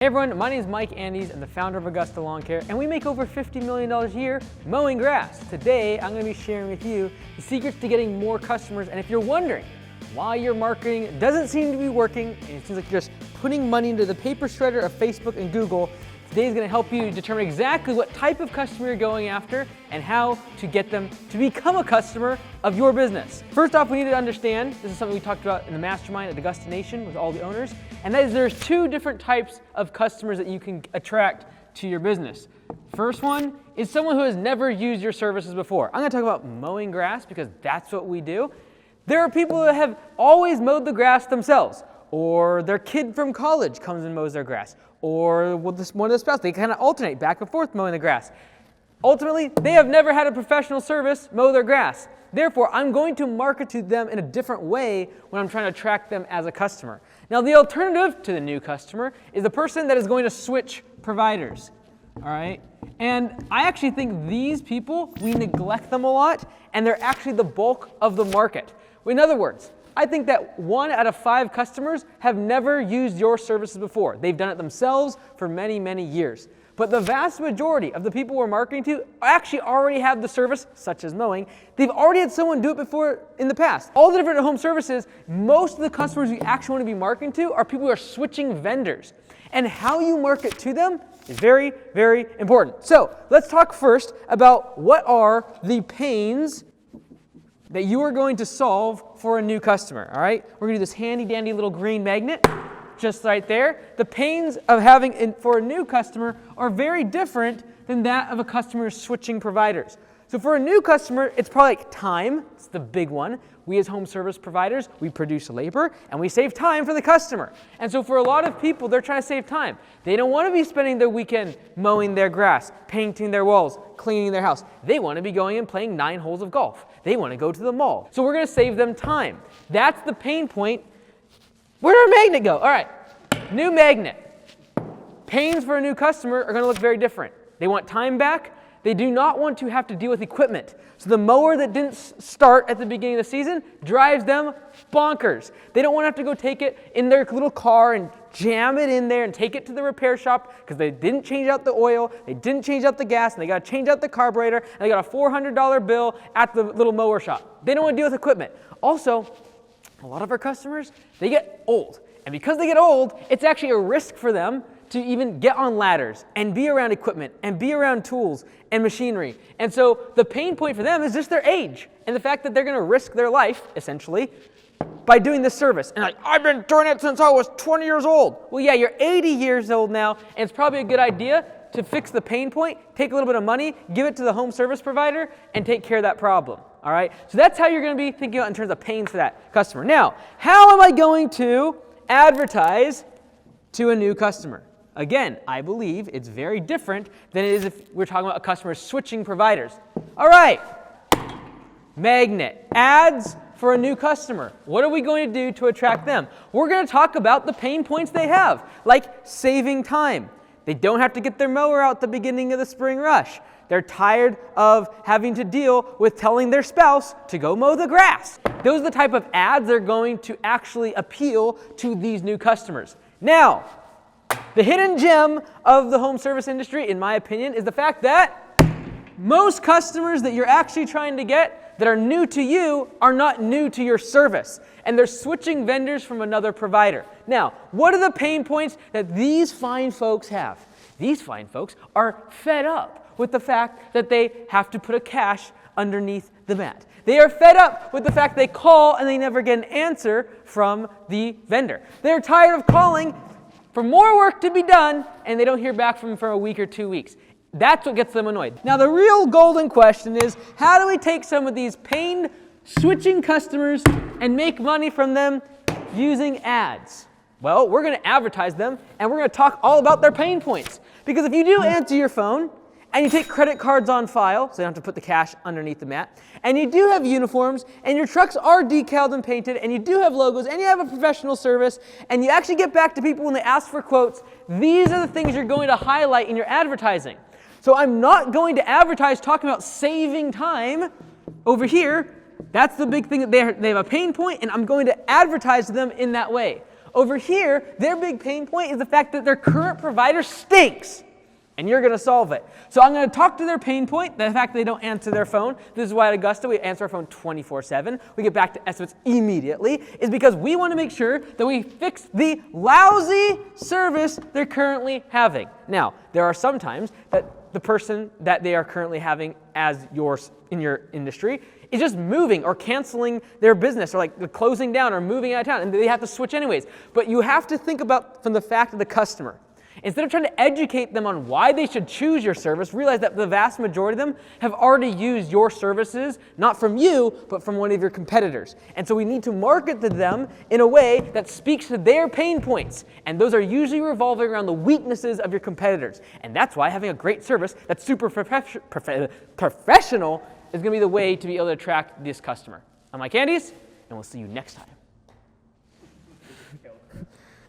Hey everyone, my name is Mike Andes. I'm the founder of Augusta Lawn Care, and we make over $50 million a year mowing grass. Today, I'm going to be sharing with you the secrets to getting more customers. And if you're wondering why your marketing doesn't seem to be working, and it seems like you're just putting money into the paper shredder of Facebook and Google, today is going to help you determine exactly what type of customer you're going after and how to get them to become a customer of your business. First off, we need to understand, this is something we talked about in the mastermind at Augusta Nation with all the owners, and that is there's two different types of customers that you can attract to your business. First one is someone who has never used your services before. I'm going to talk about mowing grass because that's what we do. There are people that have always mowed the grass themselves, or their kid from college comes and mows their grass, or one of the spouses, they kind of alternate back and forth mowing the grass. Ultimately, they have never had a professional service mow their grass. Therefore, I'm going to market to them in a different way when I'm trying to attract them as a customer. Now, the alternative to the new customer is the person that is going to switch providers, all right? And I actually think these people, we neglect them a lot, and they're actually the bulk of the market. In other words, I think that 1 out of 5 customers have never used your services before. They've done it themselves for many, many years. But the vast majority of the people we're marketing to actually already have the service, such as mowing. They've already had someone do it before in the past. All the different home services, most of the customers we actually want to be marketing to are people who are switching vendors. And how you market to them is very, very important. So let's talk first about what are the pains that you are going to solve for a new customer, all right? We're gonna do this handy dandy little green magnet, just right there. The pains of having for a new customer are very different than that of a customer switching providers. So for a new customer, it's probably like time, it's the big one. We as home service providers, we produce labor and we save time for the customer. And so for a lot of people, they're trying to save time. They don't want to be spending their weekend mowing their grass, painting their walls, cleaning their house. They want to be going and playing 9 holes of golf. They want to go to the mall. So we're going to save them time. That's the pain point. Where did our magnet go? All right, new magnet. Pains for a new customer are going to look very different. They want time back. They do not want to have to deal with equipment. So the mower that didn't start at the beginning of the season drives them bonkers. They don't want to have to go take it in their little car and jam it in there and take it to the repair shop because they didn't change out the oil, they didn't change out the gas, and they got to change out the carburetor, and they got a $400 bill at the little mower shop. They don't want to deal with equipment. Also, a lot of our customers, they get old. And because they get old, it's actually a risk for them to even get on ladders and be around equipment and be around tools and machinery. And so the pain point for them is just their age and the fact that they're going to risk their life, essentially, by doing this service. And like, I've been doing it since I was 20 years old. Well, yeah, you're 80 years old now, and it's probably a good idea to fix the pain point, take a little bit of money, give it to the home service provider, and take care of that problem. All right? So that's how you're going to be thinking about in terms of pains for that customer. Now, how am I going to advertise to a new customer? Again, I believe it's very different than it is if we're talking about a customer switching providers. All right, magnet, ads for a new customer. What are we going to do to attract them? We're going to talk about the pain points they have, like saving time. They don't have to get their mower out at the beginning of the spring rush. They're tired of having to deal with telling their spouse to go mow the grass. Those are the type of ads that are going to actually appeal to these new customers. Now, the hidden gem of the home service industry, in my opinion, is the fact that most customers that you're actually trying to get that are new to you are not new to your service, and they're switching vendors from another provider. Now, what are the pain points that these fine folks have? These fine folks are fed up with the fact that they have to put a cash underneath the mat. They are fed up with the fact they call and they never get an answer from the vendor. They're tired of calling for more work to be done, and they don't hear back from them for a week or 2 weeks. That's what gets them annoyed. Now, the real golden question is, how do we take some of these pained switching customers and make money from them using ads? Well, we're going to advertise them, and we're going to talk all about their pain points. Because if you do answer your phone, and you take credit cards on file, so you don't have to put the cash underneath the mat, and you do have uniforms, and your trucks are decaled and painted, and you do have logos, and you have a professional service, and you actually get back to people when they ask for quotes, these are the things you're going to highlight in your advertising. So I'm not going to advertise talking about saving time over here. That's the big thing that they have a pain point, and I'm going to advertise to them in that way. Over here, their big pain point is the fact that their current provider stinks. And you're going to solve it. So I'm going to talk to their pain point, the fact that they don't answer their phone. This is why at Augusta we answer our phone 24/7. We get back to estimates immediately, is because we want to make sure that we fix the lousy service they're currently having. Now, there are some times that the person that they are currently having as yours in your industry is just moving or canceling their business or like closing down or moving out of town, and they have to switch anyways. But you have to think about from the fact of the customer. Instead of trying to educate them on why they should choose your service, realize that the vast majority of them have already used your services, not from you, but from one of your competitors. And so we need to market to them in a way that speaks to their pain points. And those are usually revolving around the weaknesses of your competitors. And that's why having a great service that's super professional is going to be the way to be able to attract this customer. I'm Mike Andes, and we'll see you next time.